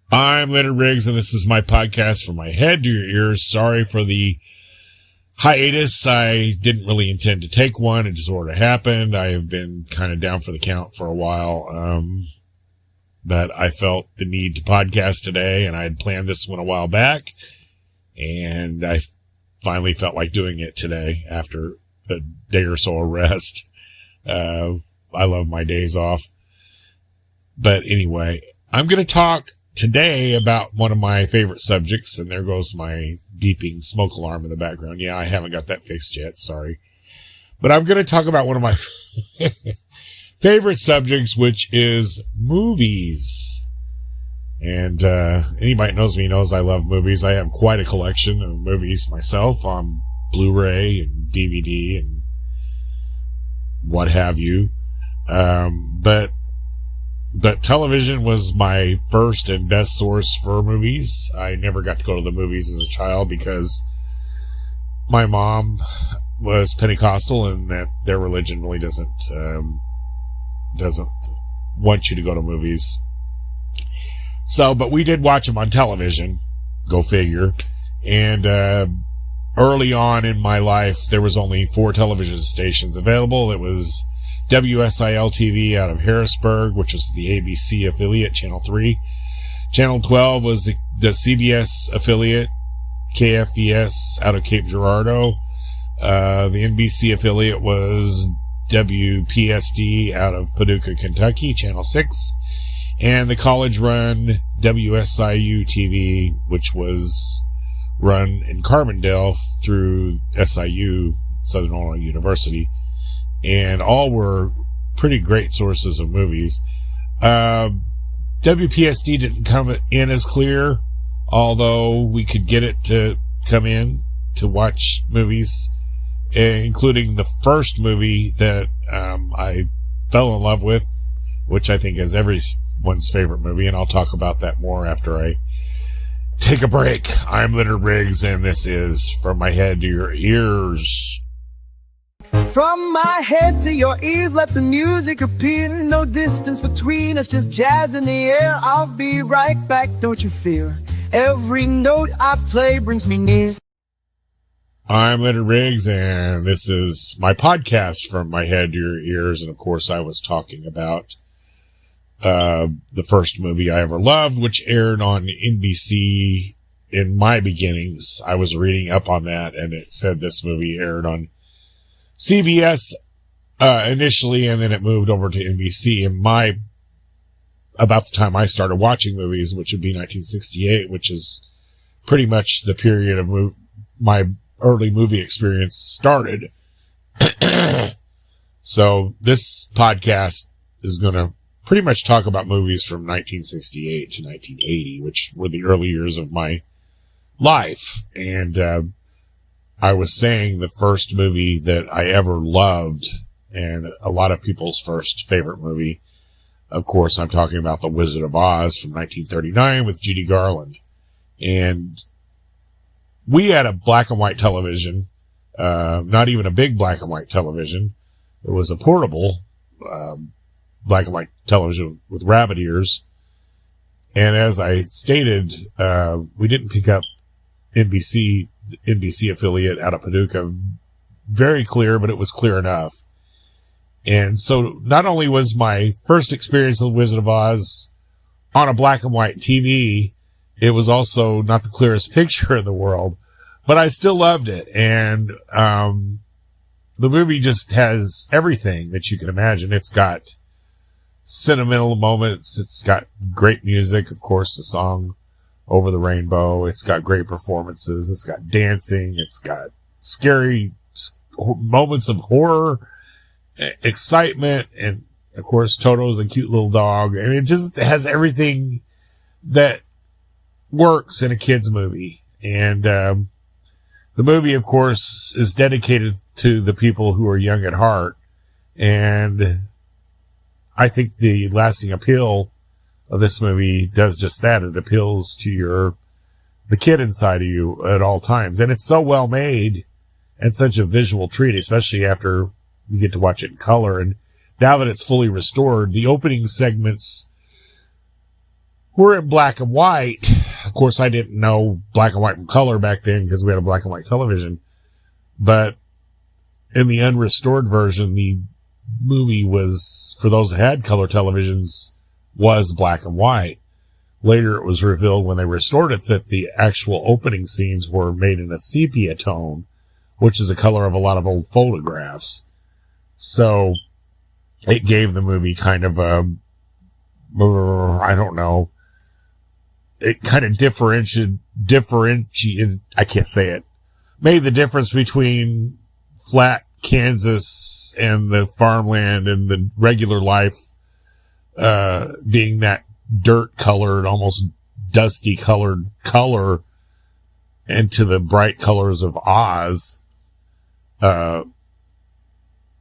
I'm Leonard Riggs, and this is my podcast from my head to your ears. Sorry for the hiatus. I didn't really intend to take one. It just sort of happened. I have been kind of down for the count for a while, but I felt the need to podcast today, and I had planned this one a while back, and I finally felt like doing it today after a day or so of rest. I love my days off. But anyway, I'm going to talk today about one of my favorite subjects, and there goes my beeping smoke alarm in the background. Yeah, I haven't got that fixed yet. Sorry. But I'm going to talk about one of my favorite subjects, which is movies. And anybody that knows me knows I love movies. I have quite a collection of movies myself on Blu-ray and DVD and what have you. But television was my first and best source for movies. I never got to go to the movies as a child because my mom was Pentecostal, and that their religion really doesn't want you to go to movies. So, but we did watch them on television. Go figure. And early on in my life, there was only 4 television stations available. It was WSIL TV out of Harrisburg, which was the ABC affiliate, Channel 3. Channel 12 was the CBS affiliate, KFVS out of Cape Girardeau. The NBC affiliate was WPSD out of Paducah, Kentucky, Channel 6. And the college-run WSIU TV, which was run in Carbondale through SIU, Southern Illinois University. And all were pretty great sources of movies. WPSD didn't come in as clear, although we could get it to come in to watch movies, including the first movie that I fell in love with, which I think is everyone's favorite movie, and I'll talk about that more after I take a break. I'm Leonard Riggs, and this is From My Head to Your Ears. From my head to your ears, let the music appear. No distance between us, just jazz in the air. I'll be right back, don't you fear. Every note I play brings me near. I'm Leonard Riggs, and this is my podcast, From My Head to Your Ears. And of course, I was talking about the first movie I ever loved, which aired on NBC in my beginnings. I was reading up on that, and it said this movie aired on CBS initially, and then it moved over to NBC. And about the time I started watching movies, which would be 1968, which is pretty much the period of my early movie experience started. So this podcast is going to pretty much talk about movies from 1968 to 1980, which were the early years of my life. And I was saying the first movie that I ever loved, and a lot of people's first favorite movie, of course, I'm talking about The Wizard of Oz from 1939 with Judy Garland. And we had a black and white television, not even a big black and white television. It was a portable black and white television with rabbit ears. And as I stated, we didn't pick up NBC affiliate out of Paducah very clear, but it was clear enough. And so not only was my first experience of The Wizard of Oz on a black and white TV, it was also not the clearest picture in the world, but I still loved it. And the movie just has everything that you can imagine. It's got sentimental moments. It's got great music. Of course, the song Over the Rainbow. It's got great performances. It's got dancing. It's got scary moments of horror, excitement, and of course, Toto's a cute little dog. And it just has everything that works in a kid's movie. And the movie, of course, is dedicated to the people who are young at heart. And I think the lasting appeal of this movie does just that. It appeals to the kid inside of you at all times. And it's so well made and such a visual treat, especially after you get to watch it in color. And now that it's fully restored, the opening segments were in black and white. Of course, I didn't know black and white from color back then because we had a black and white television. But in the unrestored version, the movie was, for those that had color televisions, was black and white. Later, it was revealed when they restored it that the actual opening scenes were made in a sepia tone, which is the color of a lot of old photographs. So it gave the movie kind of a, I don't know, it kind of differentiated, I can't say it, made the difference between flat Kansas and the farmland and the regular life, being that dirt colored, almost dusty colored color, into the bright colors of Oz.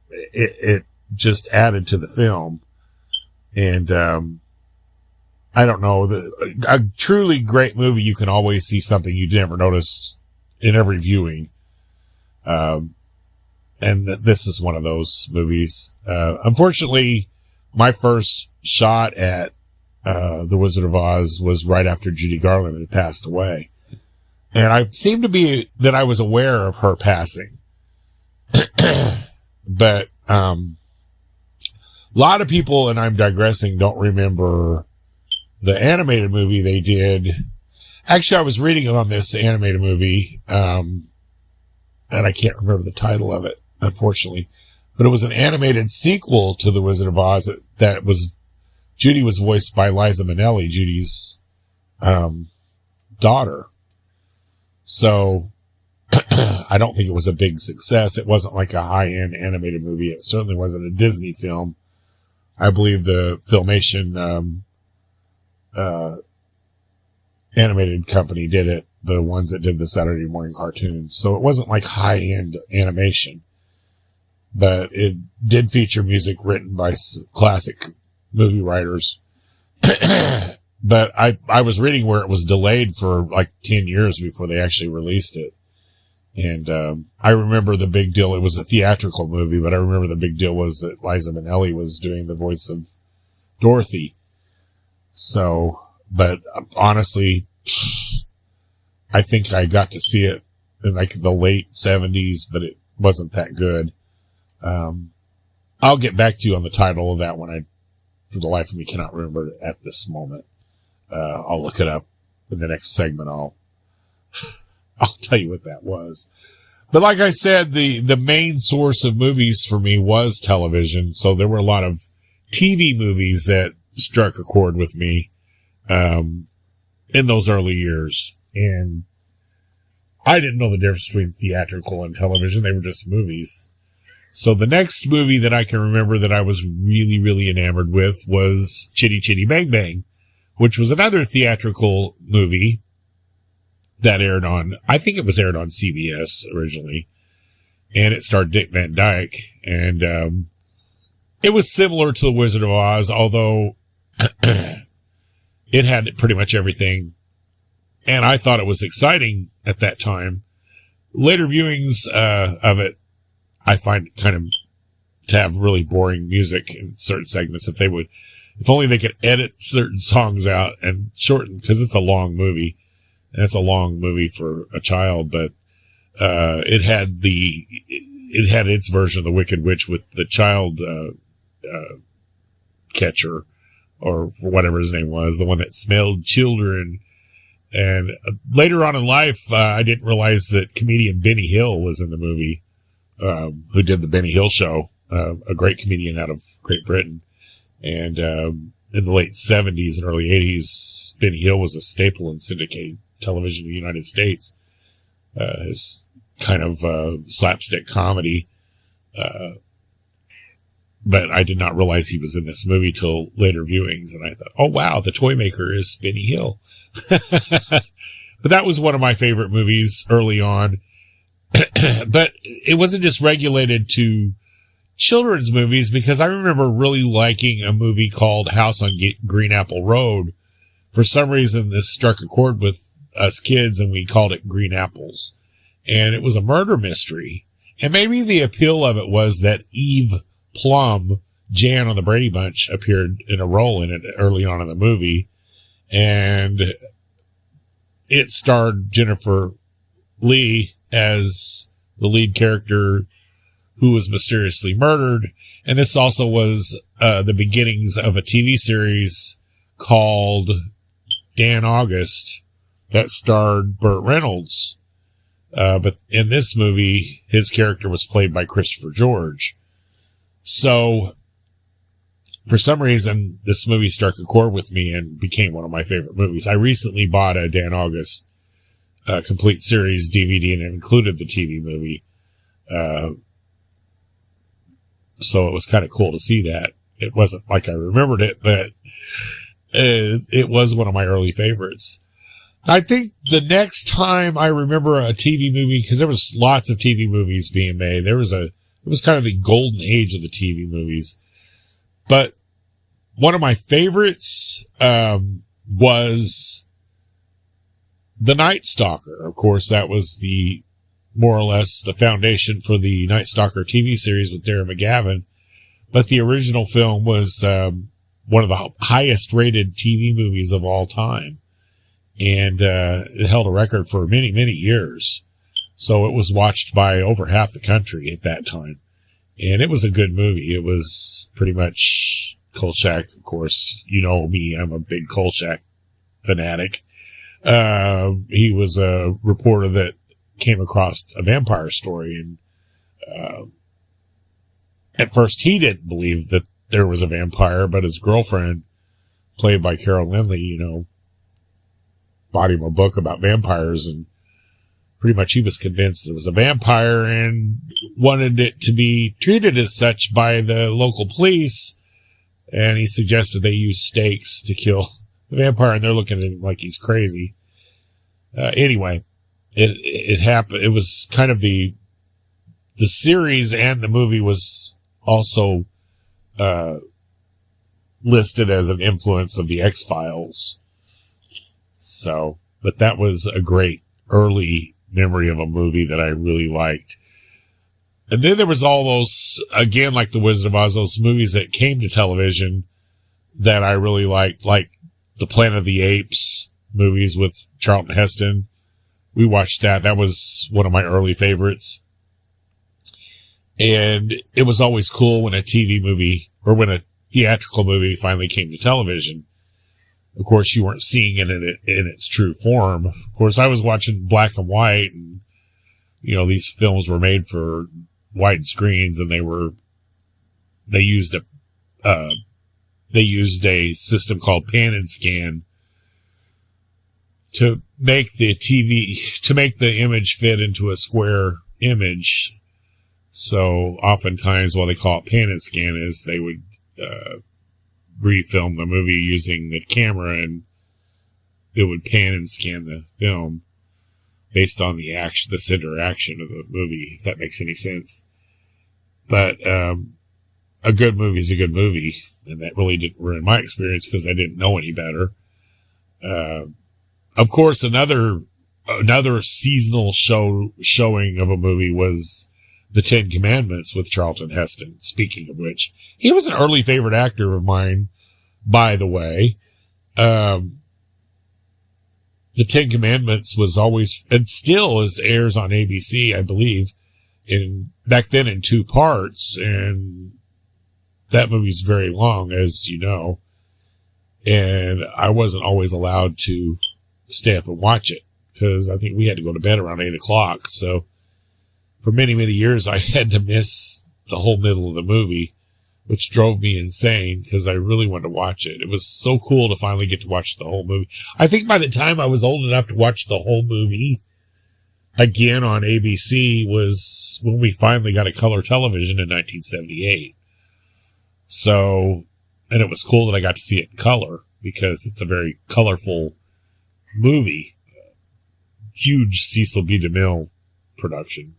It just added to the film. And, I don't know, a truly great movie, you can always see something you never noticed in every viewing. And this is one of those movies. Unfortunately, my first shot at The Wizard of Oz was right after Judy Garland had passed away. And I seem to be that I was aware of her passing. But a lot of people, and I'm digressing, don't remember the animated movie they did. Actually, I was reading on this animated movie, and I can't remember the title of it, unfortunately. But it was an animated sequel to The Wizard of Oz that was, Judy was voiced by Liza Minnelli, Judy's daughter. So I don't think it was a big success. It wasn't like a high-end animated movie. It certainly wasn't a Disney film. I believe the Filmation animated company did it, the ones that did the Saturday morning cartoons. So it wasn't like high-end animation. But it did feature music written by classic movie writers. But I was reading where it was delayed for like 10 years before they actually released it. And I remember the big deal. It was a theatrical movie, but I remember the big deal was that Liza Minnelli was doing the voice of Dorothy. So, but honestly, I think I got to see it in like the late 70s, but it wasn't that good. I'll get back to you on the title of that one. For the life of me, cannot remember it at this moment. I'll look it up in the next segment. I'll tell you what that was. But like I said, the main source of movies for me was television. So there were a lot of TV movies that struck a chord with me, in those early years. And I didn't know the difference between theatrical and television. They were just movies. So the next movie that I can remember that I was really, really enamored with was Chitty Chitty Bang Bang, which was another theatrical movie that aired on, I think it was aired on CBS originally, and it starred Dick Van Dyke, and it was similar to The Wizard of Oz, although it had pretty much everything, and I thought it was exciting at that time. Later viewings of it, I find kind of to have really boring music in certain segments. If only they could edit certain songs out and shorten, because it's a long movie. And it's a long movie for a child, but it had its version of the Wicked Witch with the child catcher, or whatever his name was, the one that smelled children. And later on in life, I didn't realize that comedian Benny Hill was in the movie. Who did the Benny Hill Show, a great comedian out of Great Britain. And in the late 70s and early 80s, Benny Hill was a staple in syndicated television in the United States. His kind of slapstick comedy. But I did not realize he was in this movie till later viewings. And I thought, oh, wow, the toy maker is Benny Hill. But that was one of my favorite movies early on. But it wasn't just regulated to children's movies, because I remember really liking a movie called House on Green Apple Road. For some reason, this struck a chord with us kids, and we called it Green Apples. And it was a murder mystery. And maybe the appeal of it was that Eve Plum, Jan on the Brady Bunch, appeared in a role in it early on in the movie. and it starred Jennifer Lee as the lead character who was mysteriously murdered. And this also was the beginnings of a TV series called Dan August that starred Burt Reynolds. But in this movie, his character was played by Christopher George. So for some reason, this movie struck a chord with me and became one of my favorite movies. I recently bought a Dan August complete series DVD, and it included the TV movie. So it was kind of cool to see that. It wasn't like I remembered it, but it was one of my early favorites. I think the next time I remember a TV movie, because there was lots of TV movies being made, it was kind of the golden age of the TV movies. But one of my favorites was The Night Stalker. Of course, that was more or less the foundation for the Night Stalker TV series with Darren McGavin. But the original film was one of the highest rated TV movies of all time. And it held a record for many, many years. So it was watched by over half the country at that time. And it was a good movie. It was pretty much Kolchak, of course. You know me, I'm a big Kolchak fanatic. He was a reporter that came across a vampire story, and at first he didn't believe that there was a vampire, but his girlfriend, played by Carol Lindley, bought him a book about vampires, and pretty much he was convinced it was a vampire and wanted it to be treated as such by the local police. And he suggested they use stakes to kill the vampire, and they're looking at him like he's crazy. Anyway, it happened. It was kind of the series, and the movie was also listed as an influence of the X-Files. So, but that was a great early memory of a movie that I really liked. And then there was all those, again, like The Wizard of Oz, those movies that came to television that I really liked, like the Planet of the Apes movies with Charlton Heston. We watched that. That was one of my early favorites. And it was always cool when a TV movie, or when a theatrical movie finally came to television. Of course, you weren't seeing it in its true form. Of course, I was watching black and white, and, these films were made for wide screens, and they used a system called pan and scan to make the image fit into a square image. So oftentimes what they call it pan and scan is they would refilm the movie using the camera, and it would pan and scan the film based on the center action of the movie, if that makes any sense. But a good movie is a good movie, and that really didn't ruin my experience because I didn't know any better. Of course, another seasonal showing of a movie was The Ten Commandments with Charlton Heston. Speaking of which, he was an early favorite actor of mine, by the way. The Ten Commandments was always, and still airs on ABC, I believe, back then in 2 parts, and that movie's very long, as you know, and I wasn't always allowed to stay up and watch it, because I think we had to go to bed around 8 o'clock, so for many, many years, I had to miss the whole middle of the movie, which drove me insane because I really wanted to watch it. It was so cool to finally get to watch the whole movie. I think by the time I was old enough to watch the whole movie again on ABC was when we finally got a color television in 1978. So, and it was cool that I got to see it in color because it's a very colorful movie. Huge Cecil B. DeMille production.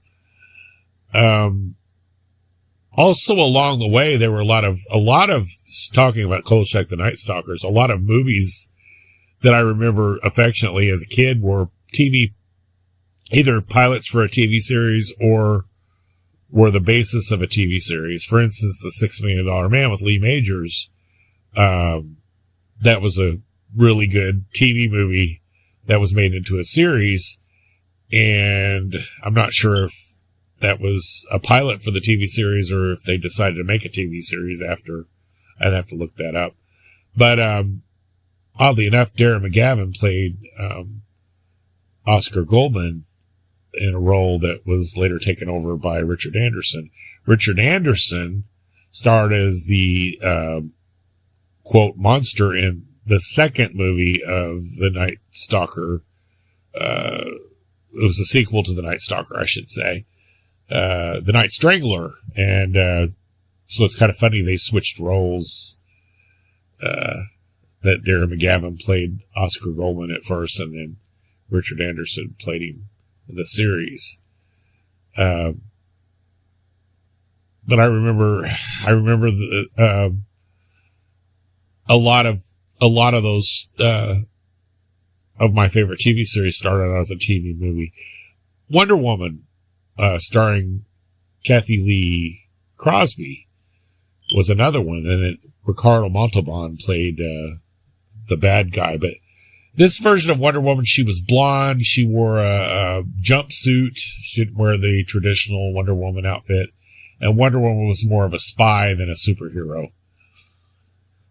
Also along the way, there were a lot of talking about Kolchak the Night Stalkers, a lot of movies that I remember affectionately as a kid were either pilots for a TV series or were the basis of a TV series. For instance, The $6 Million Man with Lee Majors. That was a really good TV movie that was made into a series. And I'm not sure if that was a pilot for the TV series or if they decided to make a TV series after. I'd have to look that up. But oddly enough, Darren McGavin played Oscar Goldman in a role that was later taken over by Richard Anderson. Richard Anderson starred as the quote monster in the second movie of the Night Stalker. It was a sequel to the Night Stalker, I should say. The Night Strangler. And so it's kind of funny they switched roles. That Darren McGavin played Oscar Goldman at first, and then Richard Anderson played him in the series. But I remember a lot of those of my favorite TV series started out as a TV movie. Wonder Woman, starring Kathy Lee Crosby, was another one, and then Ricardo Montalban played the bad guy. But this version of Wonder Woman, she was blonde. She wore a jumpsuit. She didn't wear the traditional Wonder Woman outfit. And Wonder Woman was more of a spy than a superhero.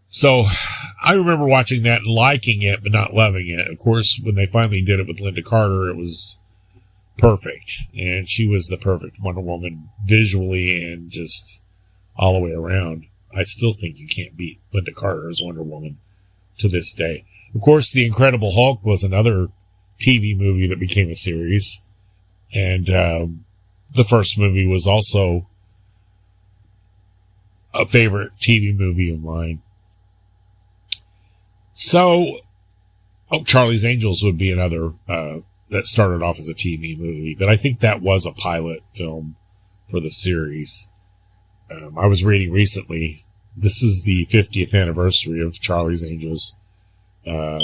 So I remember watching that and liking it, but not loving it. Of course, when they finally did it with Linda Carter, it was perfect. And she was the perfect Wonder Woman visually and just all the way around. I still think you can't beat Linda Carter as Wonder Woman to this day. Of course, The Incredible Hulk was another TV movie that became a series. And the first movie was also a favorite TV movie of mine. So, Charlie's Angels would be another that started off as a TV movie. But I think that was a pilot film for the series. I was reading recently, this is the 50th anniversary of Charlie's Angels. I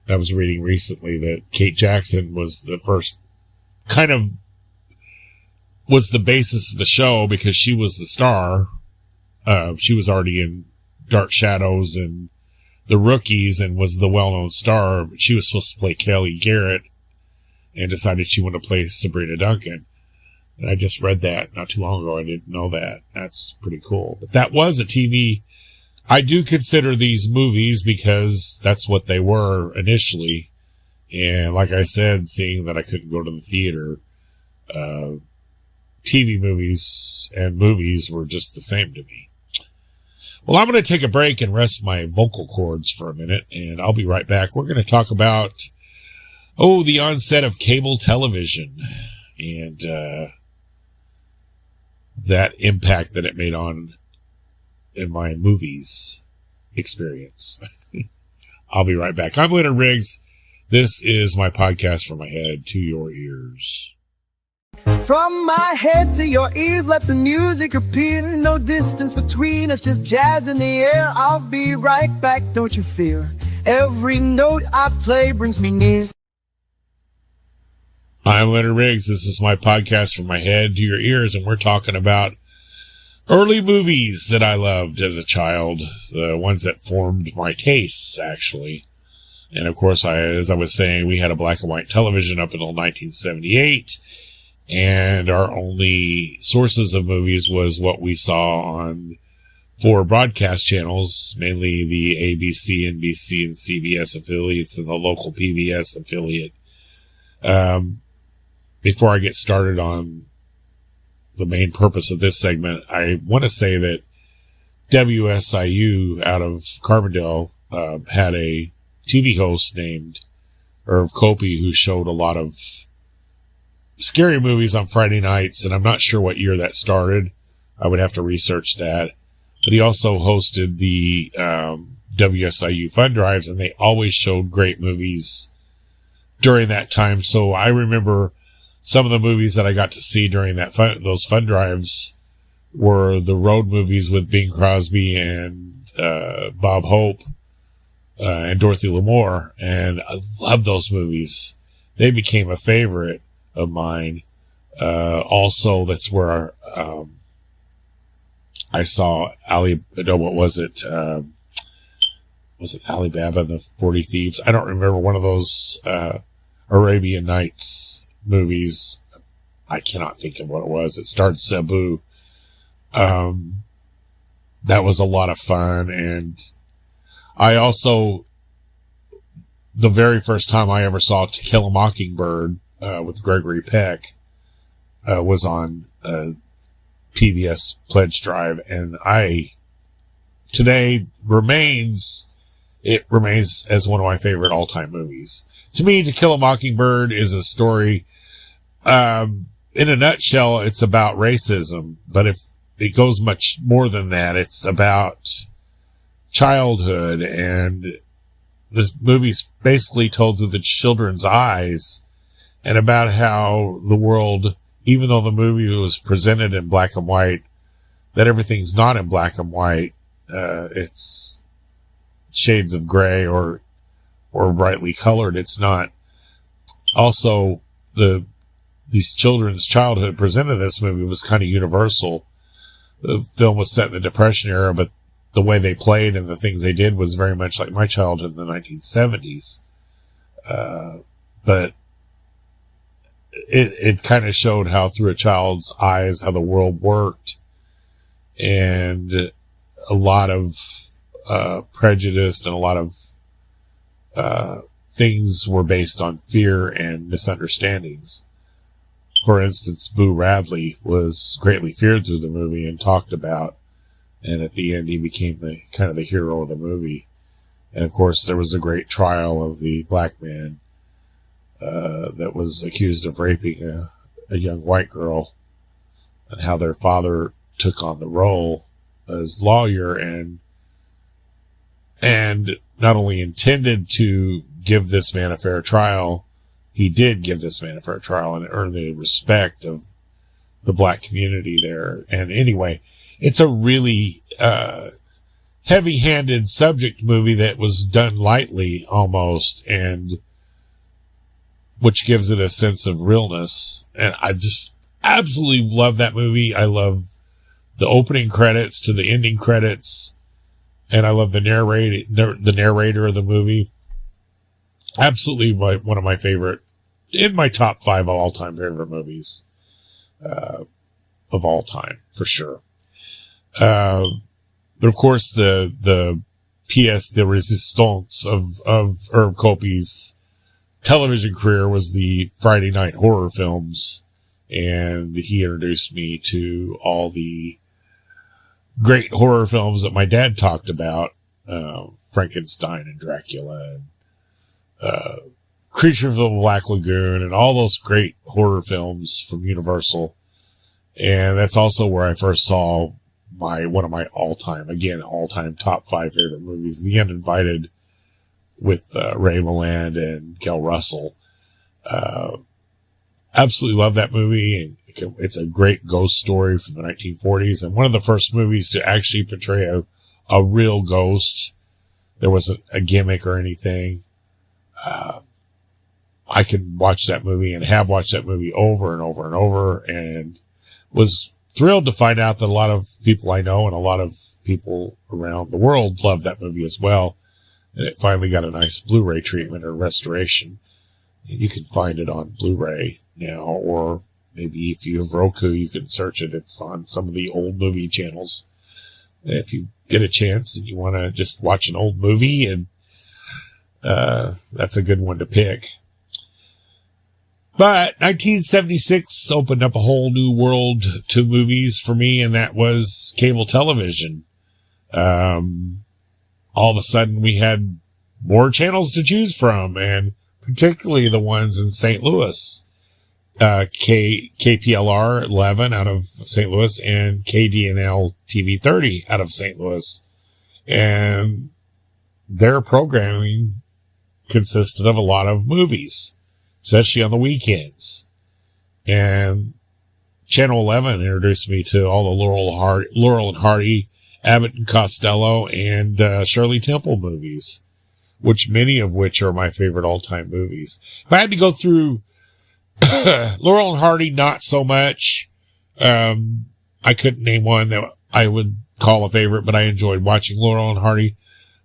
was reading recently that Kate Jackson was the first, kind of was the basis of the show because she was the star. She was already in Dark Shadows and The Rookies and was the well-known star. She was supposed to play Kelly Garrett and decided she wanted to play Sabrina Duncan. And I just read that not too long ago. I didn't know that. That's pretty cool. But that was a TV. I do consider these movies because that's what they were initially. And like I said, seeing that I couldn't go to the theater, TV movies and movies were just the same to me. Well, I'm going to take a break and rest my vocal cords for a minute, and I'll be right back. We're going to talk about, the onset of cable television and that impact that it made on in my movies experience. I'll be right back. I'm Leonard Riggs. This is my podcast from my head to your ears. From my head to your ears, let the music appear. No distance between us, just jazz in the air. I'll be right back, don't you fear. Every note I play brings me near. I'm Leonard Riggs. This is my podcast from my head to your ears, and we're talking about early movies that I loved as a child, the ones that formed my tastes, actually. And of course, as I was saying, we had a black and white television up until 1978, and our only sources of movies was what we saw on 4 broadcast channels, mainly the ABC, NBC, and CBS affiliates and the local PBS affiliate. Before I get started on the main purpose of this segment, I want to say that WSIU out of Carbondale had a TV host named Irv Copey who showed a lot of scary movies on Friday nights, and I'm not sure what year that started. I would have to research that. But he also hosted the WSIU Fun Drives, and they always showed great movies during that time. So I remember some of the movies that I got to see during those fun drives were the road movies with Bing Crosby and Bob Hope and Dorothy Lamour, and I love those movies. They became a favorite of mine. Also, that's where I saw what was it? was it Alibaba and the 40 Thieves? I don't remember, one of those Arabian Nights movies. I cannot think of what it was. It starred Cebu. That was a lot of fun. And I also, the very first time I ever saw To Kill a Mockingbird with Gregory Peck was on PBS Pledge Drive, and today remains as one of my favorite all-time movies. To me, To Kill a Mockingbird is a story, in a nutshell, it's about racism, but if it goes much more than that, it's about childhood, and this movie's basically told through the children's eyes, and about how the world, even though the movie was presented in black and white, that everything's not in black and white. It's shades of gray or brightly colored. It's not. Also, these children's childhood presented in this movie was kind of universal. The film was set in the Depression era, but the way they played and the things they did was very much like my childhood in the 1970s. But it kind of showed how through a child's eyes, how the world worked, and a lot of prejudice and a lot of things were based on fear and misunderstandings. For instance, Boo Radley was greatly feared through the movie and talked about, and at the end he became the hero of the movie. And of course there was a great trial of the black man that was accused of raping a young white girl, and how their father took on the role as lawyer and not only intended to give this man a fair trial, he did give this man a fair trial and earn the respect of the black community there. And anyway, it's a really heavy-handed subject movie that was done lightly almost, and which gives it a sense of realness. And I just absolutely love that movie. I love the opening credits to the ending credits, and I love the narrator of the movie. Absolutely one of my favorite, in my top 5 all-time favorite movies of all time, for sure. But of course, the pièce de résistance of Irv Kopy's television career was the Friday night horror films, and he introduced me to all the great horror films that my dad talked about, Frankenstein and Dracula and Creature from the Black Lagoon and all those great horror films from Universal. And that's also where I first saw one of my all-time top 5 favorite movies, The Uninvited, with Ray Milland and Gail Russell. Absolutely love that movie, and it's a great ghost story from the 1940s, and one of the first movies to actually portray a real ghost. There wasn't a gimmick or anything. I could watch that movie and have watched that movie over and over and over, and was thrilled to find out that a lot of people I know and a lot of people around the world love that movie as well. And it finally got a nice Blu-ray treatment or restoration. And you can find it on Blu-ray now, or maybe if you have Roku, you can search it. It's on some of the old movie channels. And if you get a chance and you want to just watch an old movie, and that's a good one to pick. But 1976 opened up a whole new world to movies for me, and that was cable television. All of a sudden we had more channels to choose from, and particularly the ones in St. Louis. KPLR 11 out of St. Louis and KDNL TV 30 out of St. Louis. And their programming consisted of a lot of movies, especially on the weekends. And Channel 11 introduced me to all the Laurel and Hardy, Abbott and Costello, and Shirley Temple movies, many of which are my favorite all-time movies. If I had to go through Laurel and Hardy, not so much. I couldn't name one that I would call a favorite, but I enjoyed watching Laurel and Hardy.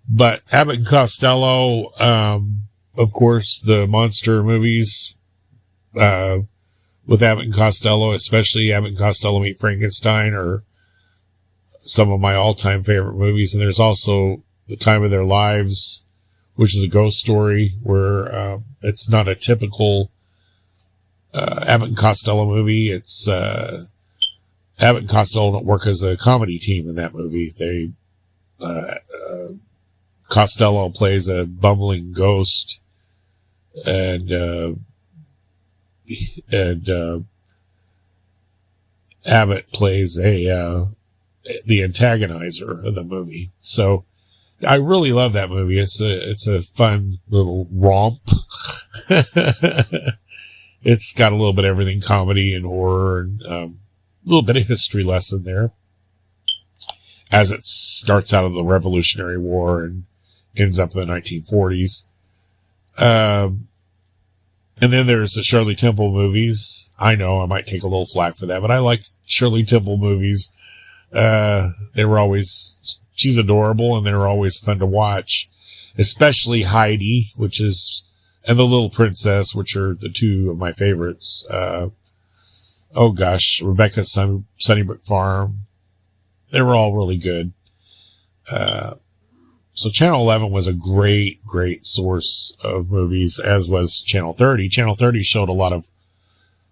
But Abbott and Costello, of course, the monster movies, with Abbott and Costello, especially Abbott and Costello Meet Frankenstein, are some of my all-time favorite movies. And there's also The Time of Their Lives, which is a ghost story where it's not a typical Abbott and Costello movie. It's Abbott and Costello don't work as a comedy team in that movie. They Costello plays a bumbling ghost, and Abbott plays the antagonizer of the movie. So I really love that movie. It's a fun little romp. It's got a little bit of everything, comedy and horror, and a little bit of history lesson there, as it starts out of the Revolutionary War and ends up in the 1940s. And then there's the Shirley Temple movies. I know I might take a little flack for that, but I like Shirley Temple movies. They were always, she's adorable, and they were always fun to watch, especially Heidi, and The Little Princess, which are the two of my favorites. Rebecca's Sunnybrook Farm. They were all really good. So Channel 11 was a great, great source of movies, as was Channel 30. Channel 30 showed a lot of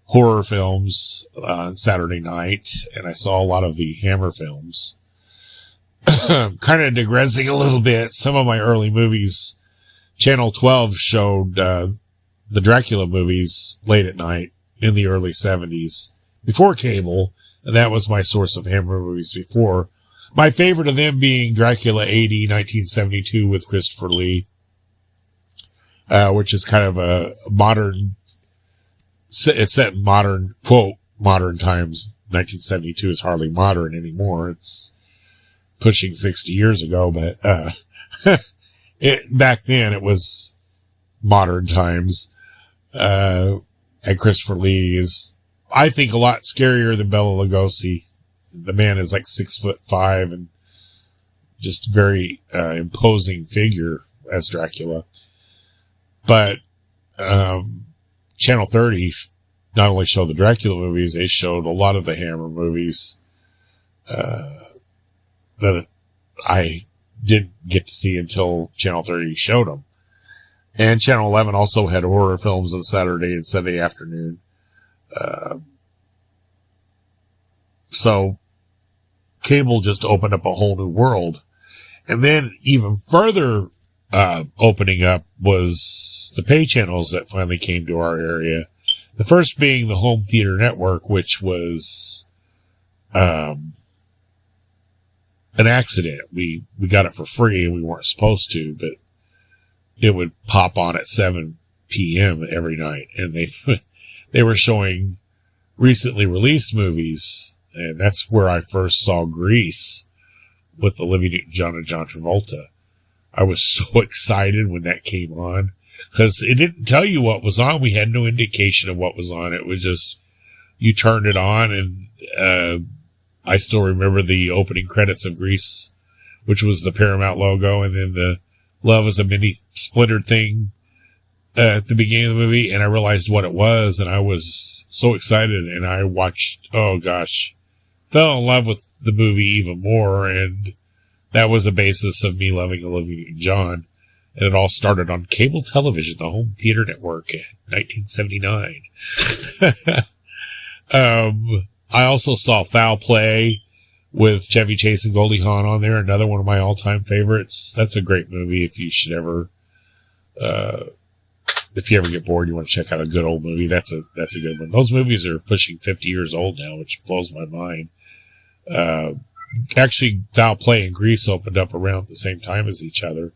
horror films on Saturday night, and I saw a lot of the Hammer films. Kind of digressing a little bit, some of my early movies, Channel 12 showed the Dracula movies late at night in the early 70s, before cable, and that was my source of Hammer movies before. My favorite of them being Dracula AD 1972 with Christopher Lee, which is kind of a modern, it's set in modern, quote, modern times. 1972 is hardly modern anymore. It's pushing 60 years ago, but back then it was modern times. And Christopher Lee is, I think, a lot scarier than Bela Lugosi. The man is like 6'5" and just very imposing figure as Dracula. But Channel 30 not only showed the Dracula movies, they showed a lot of the Hammer movies that I didn't get to see until Channel 30 showed them. And Channel 11 also had horror films on Saturday and Sunday afternoon. So cable just opened up a whole new world. And then even further opening up was the pay channels that finally came to our area. The first being the Home Theater Network, which was an accident. We got it for free, and we weren't supposed to, but it would pop on at 7 p.m. every night, and they were showing recently released movies. And that's where I first saw Grease with Olivia Newton-John and John Travolta. I was so excited when that came on, because it didn't tell you what was on. We had no indication of what was on. It was just, you turned it on, and I still remember the opening credits of Grease, which was the Paramount logo, and then the Love is a Mini Splintered thing at the beginning of the movie, and I realized what it was, and I was so excited, and I watched, fell in love with the movie even more, and that was the basis of me loving Olivia Newton-John. And it all started on cable television, the Home Theater Network, in 1979. I also saw Foul Play with Chevy Chase and Goldie Hawn on there, another one of my all-time favorites. That's a great movie if you should ever, if you ever get bored, you want to check out a good old movie. That's a good one. Those movies are pushing 50 years old now, which blows my mind. Actually, Foul Play and Grease opened up around the same time as each other.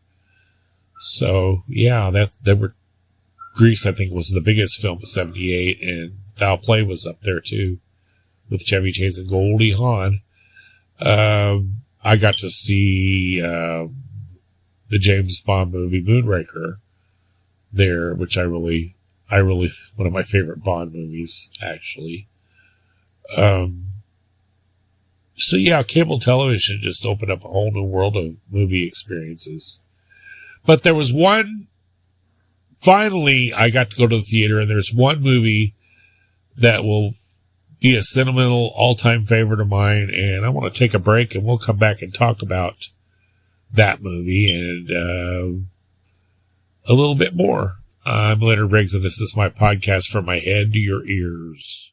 So, yeah, Grease, I think, was the biggest film of 78, and Foul Play was up there, too, with Chevy Chase and Goldie Hawn. I got to see the James Bond movie Moonraker there, which I really, one of my favorite Bond movies, actually. So yeah, cable television just opened up a whole new world of movie experiences. But there was one, finally, I got to go to the theater, and there's one movie that will be a sentimental all-time favorite of mine, and I want to take a break, and we'll come back and talk about that movie and a little bit more. I'm Leonard Riggs, and this is my podcast, From My Head to Your Ears.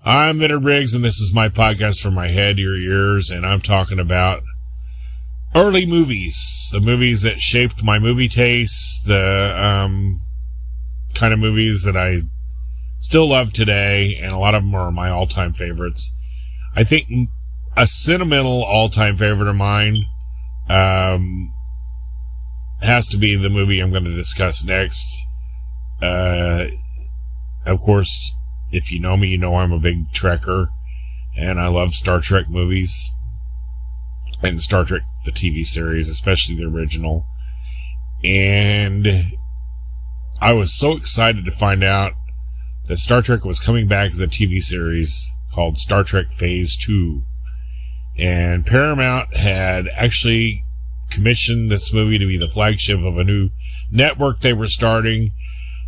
I'm Leonard Riggs, and this is my podcast, From My Head to Your Ears, and I'm talking about early movies, the movies that shaped my movie taste, the kind of movies that I still love today, and a lot of them are my all-time favorites. I think a sentimental all-time favorite of mine has to be the movie I'm going to discuss next. Of course, if you know me, you know I'm a big Trekker, and I love Star Trek movies, and Star Trek, the TV series, especially the original. And I was so excited to find out that Star Trek was coming back as a TV series called Star Trek Phase 2. And Paramount had actually commissioned this movie to be the flagship of a new network they were starting,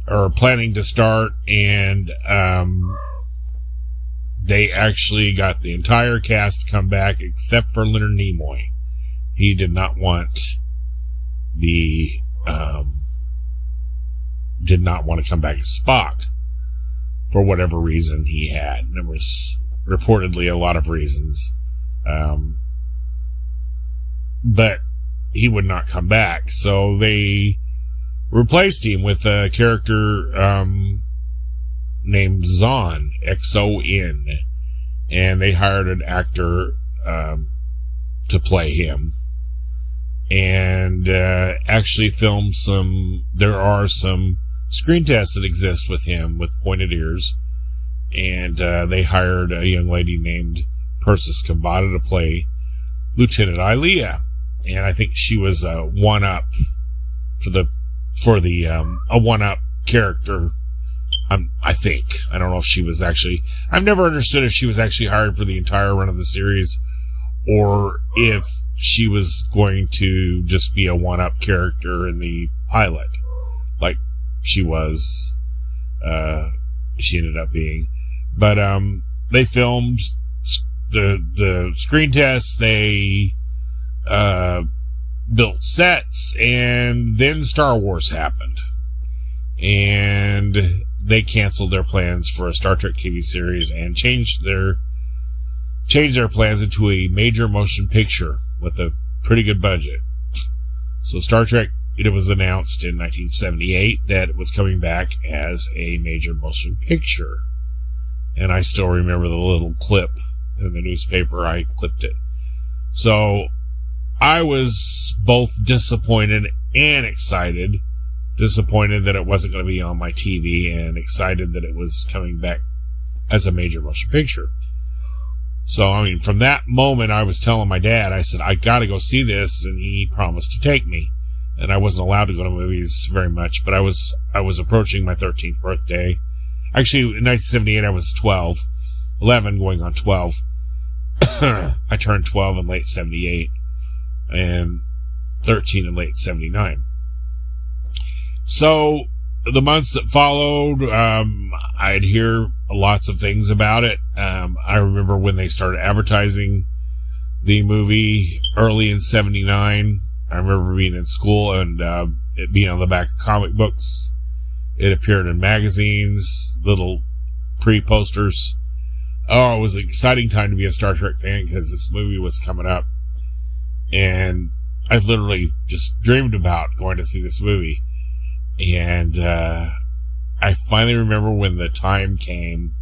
or planning to start, and they actually got the entire cast to come back except for Leonard Nimoy. He did not want to come back as Spock for whatever reason he had. And there was reportedly a lot of reasons, but he would not come back, so they replaced him with a character named Xon, Xon, and they hired an actor to play him, and actually filmed there are some screen tests that exist with him with pointed ears, and they hired a young lady named Persis Khambatta to play Lieutenant Ilia, and I think she was a one-up for the a one-up character. I think. I don't know if she was actually... I've never understood if she was actually hired for the entire run of the series, or if she was going to just be a one-up character in the pilot, like she was, she ended up being. But they filmed the screen tests, they built sets, and then Star Wars happened, and they canceled their plans for a Star Trek TV series and changed their plans into a major motion picture with a pretty good budget. So Star Trek, it was announced in 1978 that it was coming back as a major motion picture, and I still remember the little clip in the newspaper. I clipped it. So I was both disappointed and excited. Disappointed that it wasn't going to be on my TV, and excited that it was coming back as a major motion picture. So, I mean, from that moment, I was telling my dad, I said, I got to go see this, and he promised to take me. And I wasn't allowed to go to movies very much, but I was approaching my 13th birthday. Actually, in 1978, I was 11, going on 12. I turned 12 in late 78, and 13 in late 79. So the months that followed, I'd hear lots of things about it. I remember when they started advertising the movie early in 79. I remember being in school and it being on the back of comic books. It appeared in magazines, little pre-posters. Oh, it was an exciting time to be a Star Trek fan because this movie was coming up. And I literally just dreamed about going to see this movie. And I finally remember when the time came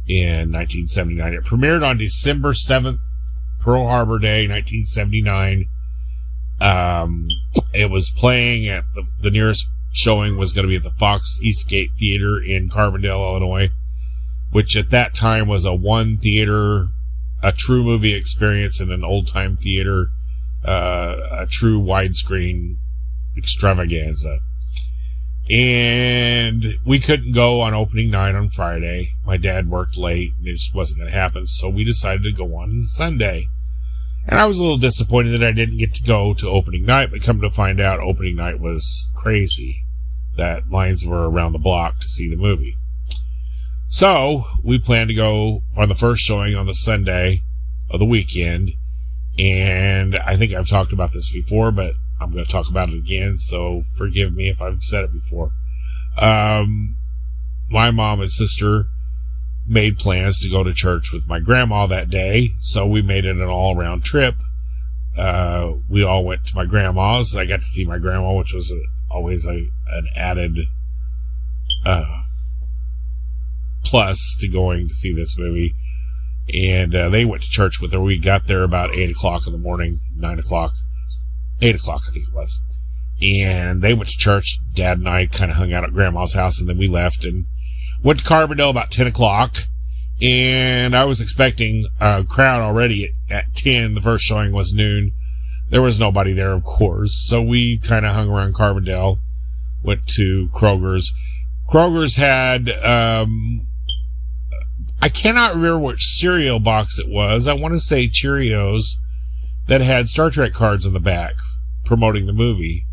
in 1979. It premiered on December 7th, Pearl Harbor Day, 1979. It was playing at the nearest showing was going to be at the Fox Eastgate Theater in Carbondale, Illinois, which at that time was a one theater, a true movie experience in an old time theater, a true widescreen extravaganza. And we couldn't go on opening night on Friday. My dad worked late and it just wasn't going to happen. So we decided to go on Sunday. And I was a little disappointed that I didn't get to go to opening night, but come to find out opening night was crazy. That lines were around the block to see the movie. So we planned to go on the first showing on the Sunday of the weekend. And I think I've talked about this before, but I'm going to talk about it again, so forgive me if I've said it before. My mom and sister made plans to go to church with my grandma that day, so we made it an all-around trip. We all went to my grandma's. I got to see my grandma, which was always an added plus to going to see this movie. And they went to church with her. We got there about 8 o'clock in the morning, 9 o'clock. 8 o'clock, I think it was. And they went to church. Dad and I kind of hung out at Grandma's house, and then we left and went to Carbondale about 10 o'clock. And I was expecting a crowd already at 10. The first showing was noon. There was nobody there, of course. So we kind of hung around Carbondale, went to Kroger's. Kroger's had, I cannot remember which cereal box it was. I want to say Cheerios, that had Star Trek cards on the back promoting the movie.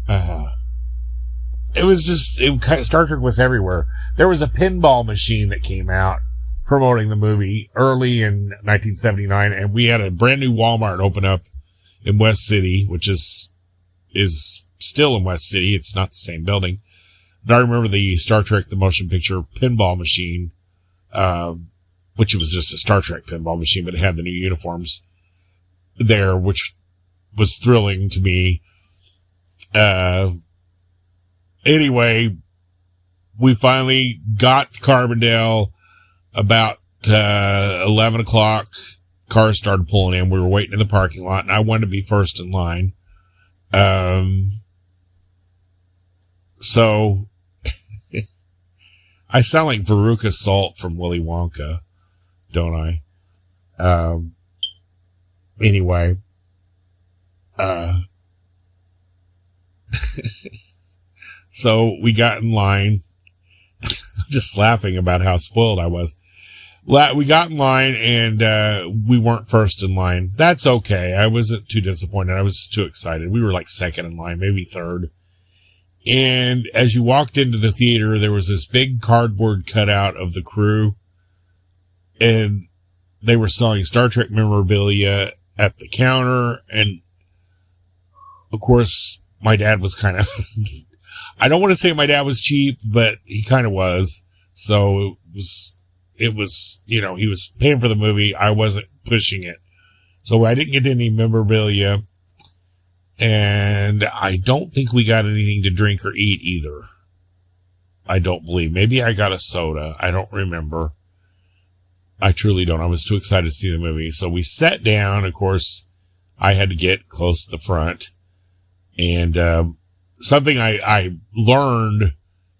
It was just, Star Trek was everywhere. There was a pinball machine that came out promoting the movie early in 1979, and we had a brand new Walmart open up in West City, which is still in West City. It's not the same building. But I remember the Star Trek, the motion picture pinball machine, which was just a Star Trek pinball machine, but it had the new uniforms there, which was thrilling to me. Anyway, we finally got to Carbondale about 11 o'clock. Cars started pulling in. We were waiting in the parking lot, and I wanted to be first in line. So I sound like Veruca Salt from Willy Wonka, don't I? Anyway, so we got in line. Just laughing about how spoiled I was. We got in line and we weren't first in line. That's okay. I wasn't too disappointed. I was too excited. We were like second in line, maybe third. And as you walked into the theater, there was this big cardboard cutout of the crew, and they were selling Star Trek memorabilia at the counter. And of course, my dad was kind of, I don't want to say my dad was cheap, but he kind of was. So it was, you know, he was paying for the movie. I wasn't pushing it. So I didn't get any memorabilia. And I don't think we got anything to drink or eat either. I don't believe. Maybe I got a soda. I don't remember. I truly don't. I was too excited to see the movie. So we sat down. Of course, I had to get close to the front. And something I learned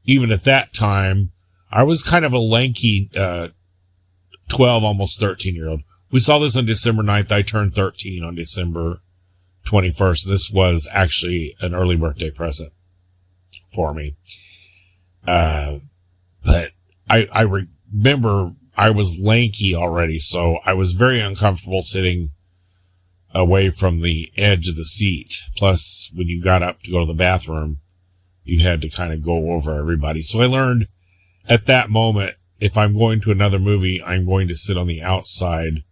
even at that time, I was kind of a lanky 12, almost 13-year-old. We saw this on December 9th. I turned 13 on December 21st. This was actually an early birthday present for me. But I remember I was lanky already, so I was very uncomfortable sitting away from the edge of the seat. Plus, when you got up to go to the bathroom, you had to kind of go over everybody. So I learned at that moment, if I'm going to another movie, I'm going to sit on the outside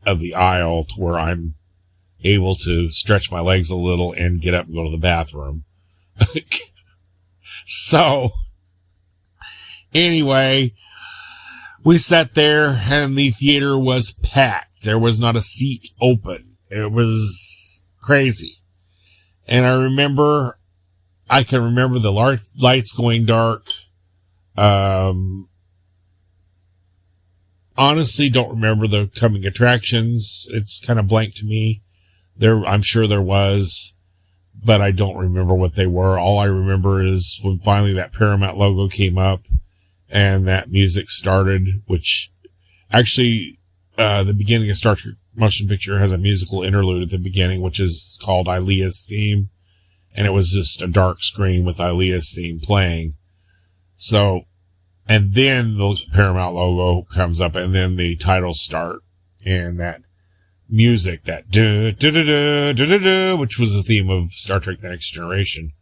of the aisle to where I'm able to stretch my legs a little and get up and go to the bathroom. So, anyway, we sat there and the theater was packed. There was not a seat open. It was crazy. And I can remember the lights going dark. honestly don't remember the coming attractions. It's kind of blank to me. I'm sure there was, but I don't remember what they were. All I remember is when finally that Paramount logo came up and that music started, which actually, the beginning of Star Trek motion picture has a musical interlude at the beginning, which is called Ilea's theme. And it was just a dark screen with Ilea's theme playing. So, and then the Paramount logo comes up and then the titles start and that music, that which was the theme of Star Trek The Next Generation,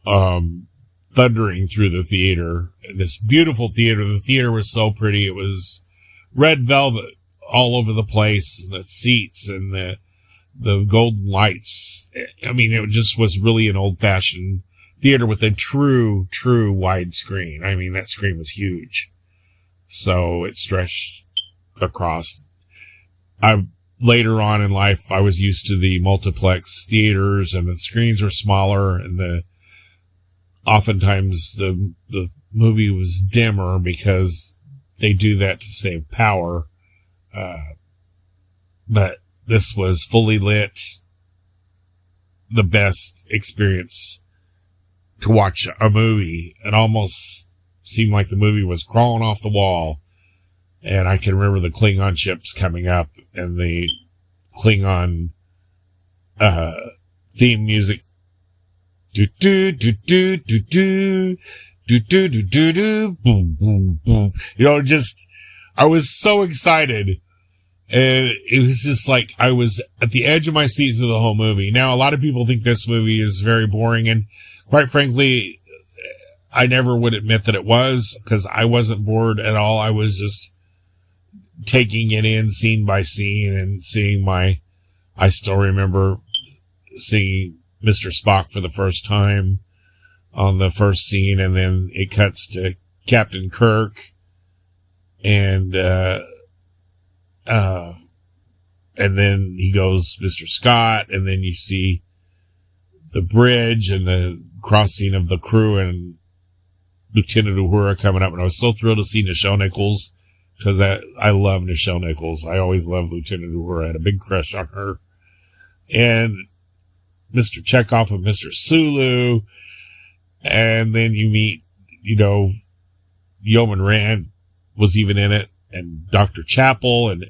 thundering through the theater. This beautiful theater. The theater was so pretty. It was red velvet all over the place, the seats and the golden lights. I mean, it just was really an old-fashioned theater with a true widescreen. I mean, that screen was huge. So it stretched across. Later on in life, I was used to the multiplex theaters and the screens were smaller and oftentimes the movie was dimmer because they do that to save power. But this was fully lit, the best experience to watch a movie. It almost seemed like the movie was crawling off the wall. And I can remember the Klingon ships coming up and the Klingon theme music. Do do do do do do do do do do do boom boom boom. You know, I was so excited. And it was just like I was at the edge of my seat through the whole movie. Now, a lot of people think this movie is very boring, and quite frankly, I never would admit that it was, because I wasn't bored at all. I was just taking it in scene by scene and I still remember seeing Mr. Spock for the first time on the first scene, and then it cuts to Captain Kirk and then he goes, Mr. Scott, and then you see the bridge and the crossing of the crew and Lieutenant Uhura coming up. And I was so thrilled to see Nichelle Nichols, because I love Nichelle Nichols. I always loved Lieutenant Uhura. I had a big crush on her. And Mr. Chekhov and Mr. Sulu. And then you meet, Yeoman Rand was even in it, and Dr. Chapel and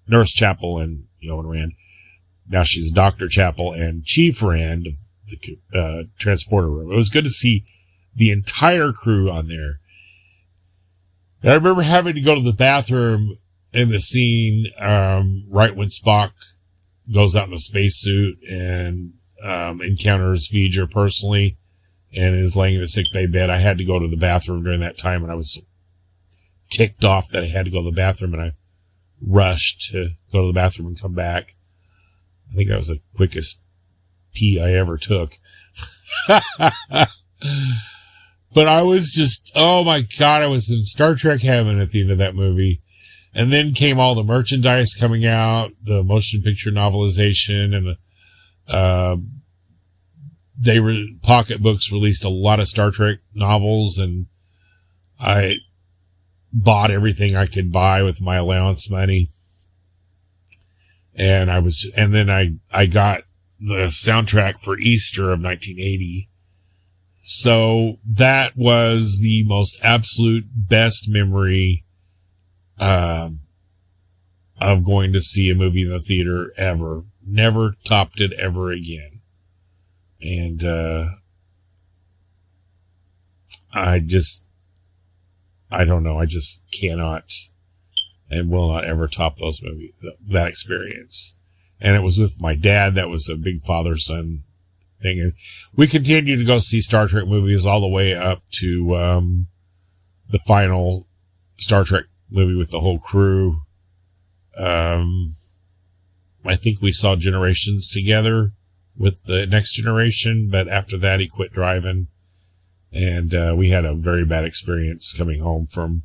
Nurse Chapel and Yeoman Rand. Now she's Dr. Chapel and Chief Rand of the transporter room. It was good to see the entire crew on there. And I remember having to go to the bathroom in the scene right when Spock goes out in the spacesuit and encounters V'ger personally and is laying in the sickbay bed. I had to go to the bathroom during that time, and I was ticked off that I had to go to the bathroom, and I rushed to go to the bathroom and come back. I think that was the quickest pee I ever took. But I was just, oh my God, I was in Star Trek heaven at the end of that movie. And then came all the merchandise coming out, the motion picture novelization, and Pocket Books released a lot of Star Trek novels, and I bought everything I could buy with my allowance money. And then I got the soundtrack for Easter of 1980. So that was the most absolute best memory, of going to see a movie in the theater ever. Never topped it ever again. And, I don't know. I just cannot and will not ever top those movies, that experience. And it was with my dad. That was a big father-son thing. And we continued to go see Star Trek movies all the way up to the final Star Trek movie with the whole crew. I think we saw Generations together with the Next Generation, but after that he quit driving. And we had a very bad experience coming home from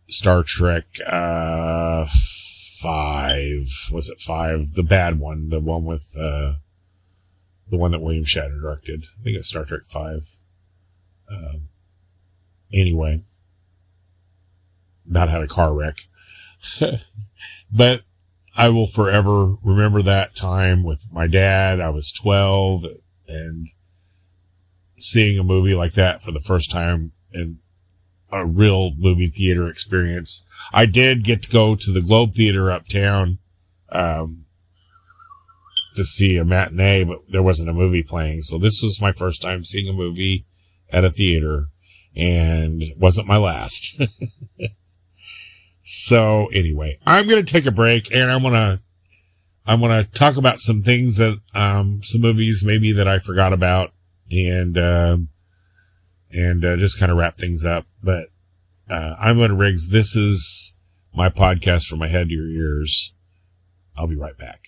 Star Trek 5. Was it 5? The bad one. The one with the one that William Shatner directed. I think it's Star Trek 5. Anyway. about had a car wreck. But I will forever remember that time with my dad. I was 12 and seeing a movie like that for the first time in a real movie theater experience. I did get to go to the Globe Theater uptown, to see a matinee, but there wasn't a movie playing. So this was my first time seeing a movie at a theater, and it wasn't my last. So anyway, I'm going to take a break, and I want to talk about some things that, some movies maybe that I forgot about, and just kind of wrap things up. But, I'm Leonard Riggs. This is my podcast From My Head to Your Ears. I'll be right back.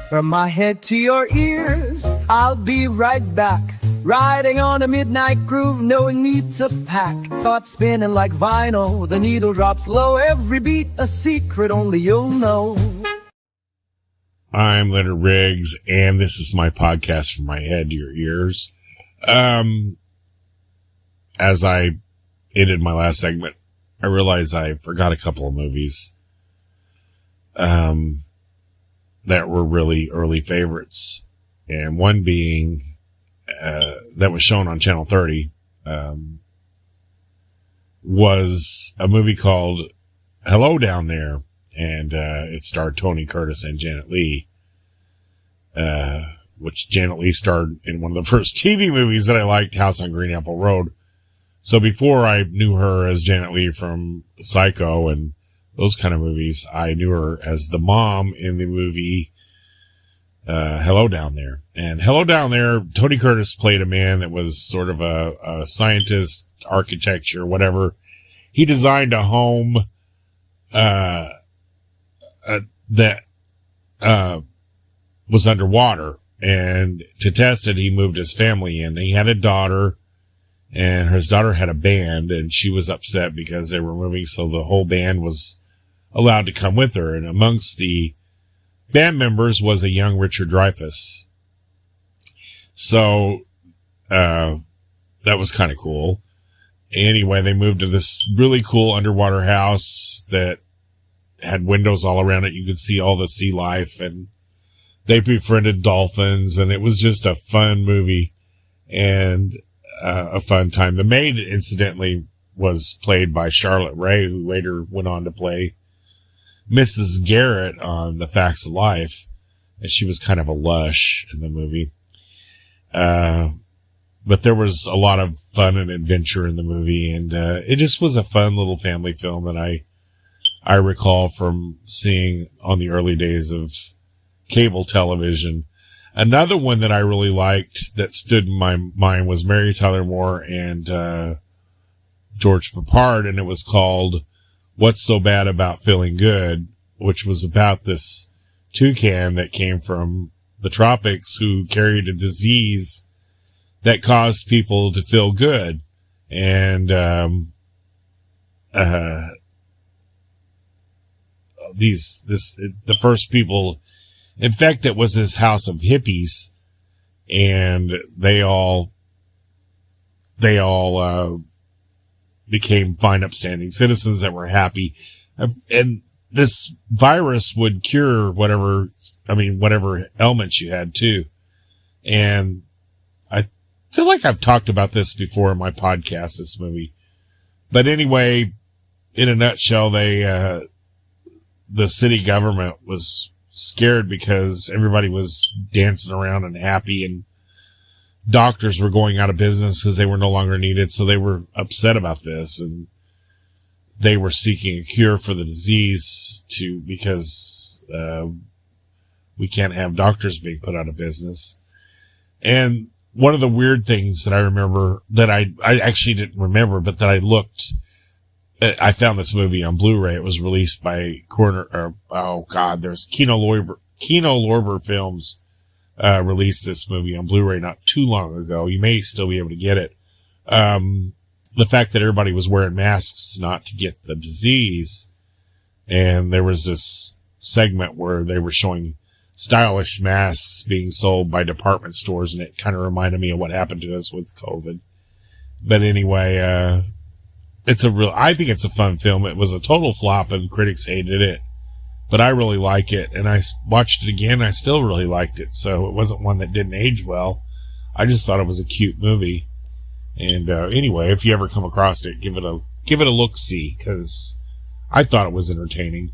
From my head to your ears, I'll be right back. Riding on a midnight groove, no need to pack. Thoughts spinning like vinyl, the needle drops low. Every beat a secret only you'll know. I'm Leonard Riggs, and this is my podcast From My Head to Your Ears. As I ended my last segment, I realized I forgot a couple of movies that were really early favorites, and one being that was shown on Channel 30 was a movie called Hello Down There, and it starred Tony Curtis and Janet Leigh, which Janet Leigh starred in one of the first TV movies that I liked, House on Green Apple Road. So before I knew her as Janet Leigh from Psycho and those kind of movies, I knew her as the mom in the movie Hello Down There. And Hello Down There, Tony Curtis played a man that was sort of a scientist, architecture, whatever. He designed a home that was underwater, and to test it, he moved his family in. He had a daughter, and his daughter had a band, and she was upset because they were moving, so the whole band was allowed to come with her. And amongst the band members was a young Richard Dreyfuss. So that was kind of cool. Anyway, they moved to this really cool underwater house that had windows all around it. You could see all the sea life, and they befriended dolphins, and it was just a fun movie and a fun time. The maid, incidentally, was played by Charlotte Rae, who later went on to play Mrs. Garrett on The Facts of Life, and she was kind of a lush in the movie. But there was a lot of fun and adventure in the movie, and it just was a fun little family film that I recall from seeing on the early days of cable television. Another one that I really liked that stood in my mind was Mary Tyler Moore and George Peppard, and it was called What's So Bad About Feeling Good, which was about this toucan that came from the tropics who carried a disease that caused people to feel good. And the first people infected was this house of hippies, and they all became fine, upstanding citizens that were happy. And this virus would cure whatever ailments you had too. And I feel like I've talked about this before in my podcast, this movie. But anyway, in a nutshell, the city government was scared because everybody was dancing around and happy, and doctors were going out of business because they were no longer needed. So they were upset about this, and they were seeking a cure for the disease because we can't have doctors being put out of business. And one of the weird things that I remember that I actually didn't remember, but that I found this movie on Blu-ray. It was released by there's Kino Lorber Films released this movie on Blu-ray not too long ago. You may still be able to get it. The fact that everybody was wearing masks not to get the disease, and there was this segment where they were showing stylish masks being sold by department stores, and it kind of reminded me of what happened to us with COVID. But anyway, I think it's a fun film. It was a total flop and critics hated it, but I really like it. And I watched it again. I still really liked it. So it wasn't one that didn't age well. I just thought it was a cute movie. And, anyway, if you ever come across it, give it a look-see, because I thought it was entertaining.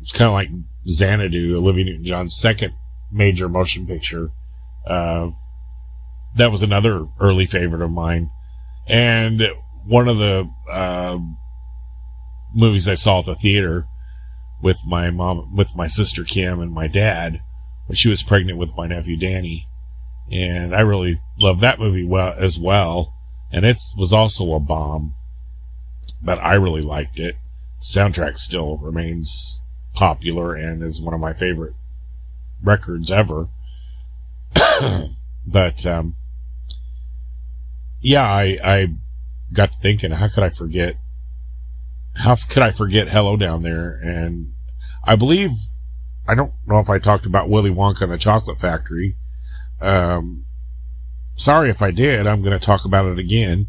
It's kind of like Xanadu, Olivia Newton-John's second major motion picture. That was another early favorite of mine. And one of the movies I saw at the theater with my mom, with my sister Kim and my dad, when she was pregnant with my nephew Danny. And I really loved that movie as well. And it was also a bomb, but I really liked it. The soundtrack still remains popular and is one of my favorite records ever. But, yeah, I got to thinking, how could I forget Hello Down There? And I don't know if I talked about Willy Wonka and the Chocolate Factory. Sorry if I did. I'm going to talk about it again.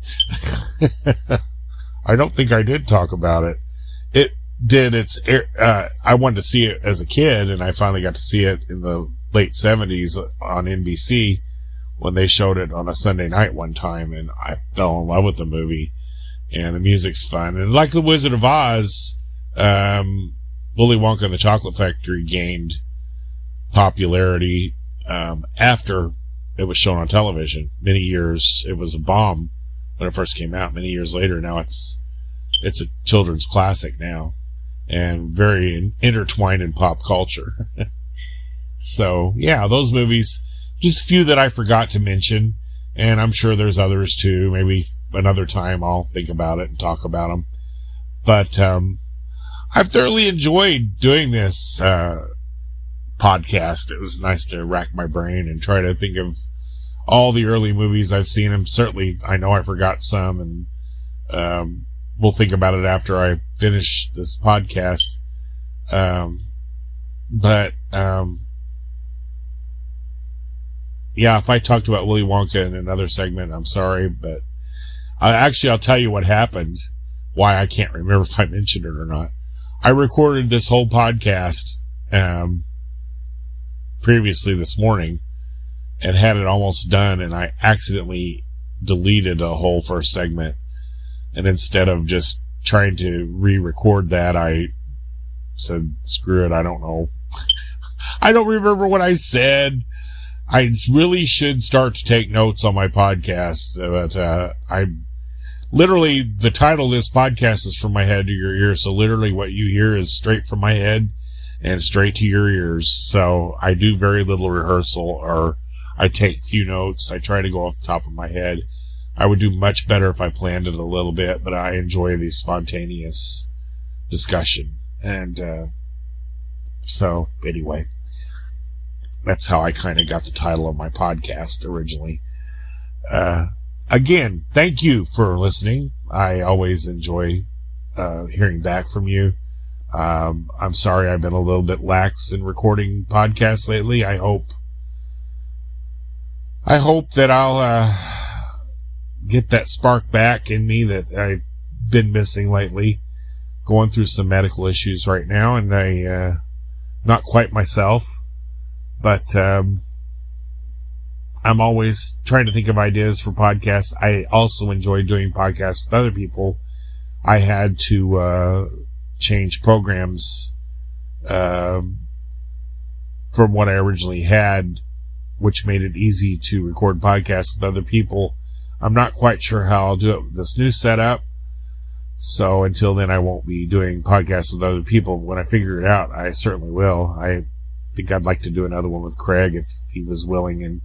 I don't think I did talk about it. It did. I wanted to see it as a kid, and I finally got to see it in the late 70s on NBC when they showed it on a Sunday night one time, and I fell in love with the movie, and the music's fun. And like The Wizard of Oz, Willy Wonka and the Chocolate Factory gained popularity after it was shown on television. Many years, it was a bomb when it first came out. Many years later, now it's a children's classic now, and very intertwined in pop culture. So, yeah, those movies, just a few that I forgot to mention, and I'm sure there's others too. Maybe another time I'll think about it and talk about them. But I've thoroughly enjoyed doing this podcast. It was nice to rack my brain and try to think of all the early movies I've seen. And certainly, I know I forgot some, and we'll think about it after I finish this podcast. Yeah, if I talked about Willy Wonka in another segment, I'm sorry, but I'll tell you what happened, why I can't remember if I mentioned it or not. I recorded this whole podcast previously this morning and had it almost done, and I accidentally deleted a whole first segment. And instead of just trying to re-record that, I said, screw it, I don't know. I don't remember what I said. I really should start to take notes on my podcast, but the title of this podcast is From My Head to Your Ears, so literally what you hear is straight from my head and straight to your ears. So I do very little rehearsal, or I take few notes. I try to go off the top of my head. I would do much better if I planned it a little bit, but I enjoy the spontaneous discussion. And so anyway, that's how I kind of got the title of my podcast originally. Again, thank you for listening. I always enjoy hearing back from you. I'm sorry I've been a little bit lax in recording podcasts lately. I hope that I'll get that spark back in me that I've been missing lately. Going through some medical issues right now, and I not quite myself. But I'm always trying to think of ideas for podcasts. I also enjoy doing podcasts with other people. I had to change programs from what I originally had, which made it easy to record podcasts with other people. I'm not quite sure how I'll do it with this new setup. So until then, I won't be doing podcasts with other people. When I figure it out, I certainly will. I think I'd like to do another one with Craig if he was willing, and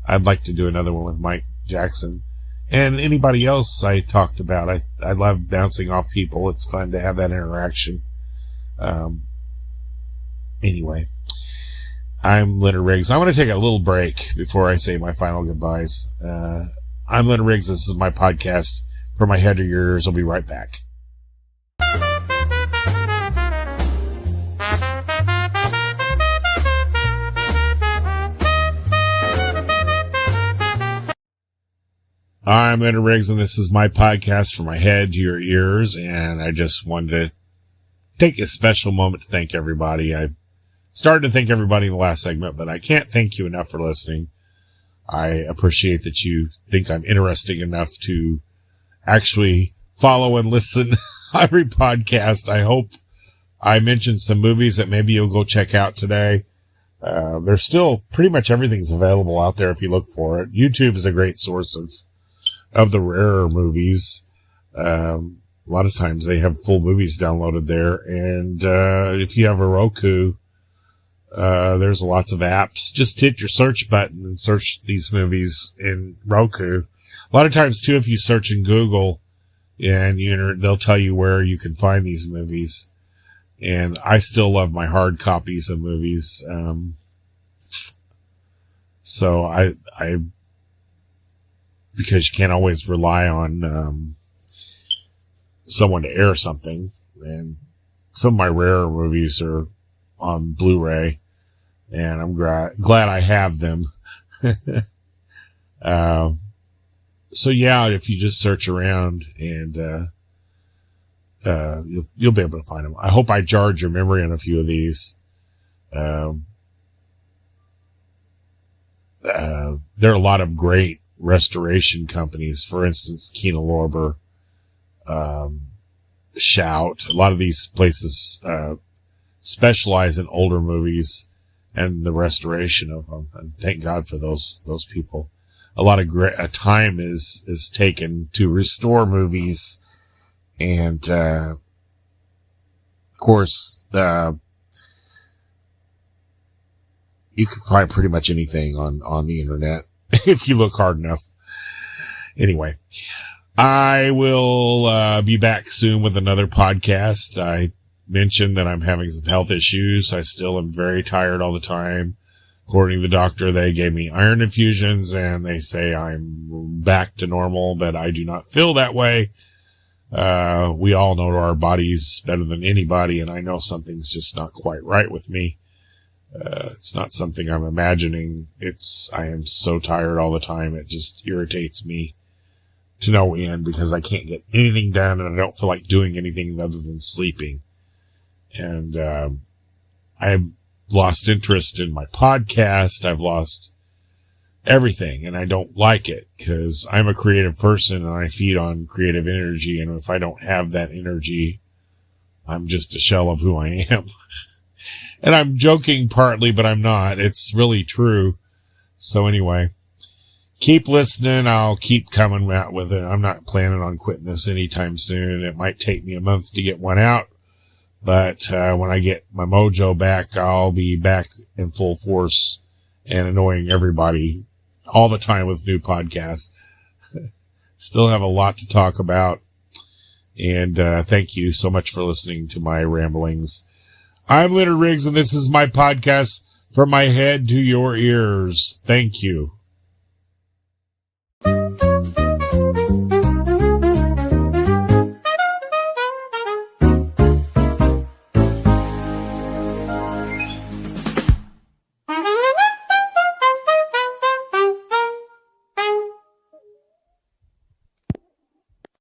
I'd like to do another one with Mike Jackson and anybody else I talked about. I love bouncing off people. It's fun to have that interaction. Anyway, I'm Leonard Riggs. I'm going to take a little break before I say my final goodbyes. I'm Leonard Riggs. This is my podcast, From My Head to Your Ears. I'll be right back. I'm Leonard Riggs, and this is my podcast from my head to your ears. And I just wanted to take a special moment to thank everybody. I started to thank everybody in the last segment, but I can't thank you enough for listening. I appreciate that you think I'm interesting enough to actually follow and listen every podcast. I hope I mentioned some movies that maybe you'll go check out today. There's still pretty much everything's available out there if you look for it. YouTube is a great source of the rarer movies. A lot of times they have full movies downloaded there. And, if you have a Roku, there's lots of apps. Just hit your search button and search these movies in Roku. A lot of times too, if you search in Google and they'll tell you where you can find these movies. And I still love my hard copies of movies. So I because you can't always rely on, someone to air something. And some of my rarer movies are on Blu-ray, and I'm glad I have them. So yeah, if you just search around and, you'll be able to find them. I hope I jarred your memory on a few of these. There are a lot of great restoration companies. For instance, Kino Lorber, Shout. A lot of these places, specialize in older movies and the restoration of them. And thank God for those people. A lot of time is taken to restore movies. And, of course, you can find pretty much anything on the internet if you look hard enough. Anyway, I will, be back soon with another podcast. I mentioned that I'm having some health issues. I still am very tired all the time. According to the doctor, they gave me iron infusions and they say I'm back to normal, but I do not feel that way. We all know our bodies better than anybody, and I know something's just not quite right with me. It's not something I'm imagining. I am so tired all the time. It just irritates me to no end because I can't get anything done and I don't feel like doing anything other than sleeping. And, I've lost interest in my podcast. I've lost everything, and I don't like it because I'm a creative person and I feed on creative energy. And if I don't have that energy, I'm just a shell of who I am. And I'm joking partly, but I'm not. It's really true. So anyway, keep listening. I'll keep coming out with it. I'm not planning on quitting this anytime soon. It might take me a month to get one out, but when I get my mojo back, I'll be back in full force and annoying everybody all the time with new podcasts. Still have a lot to talk about. And thank you so much for listening to my ramblings. I'm Leonard Riggs, and this is my podcast from my head to your ears. Thank you.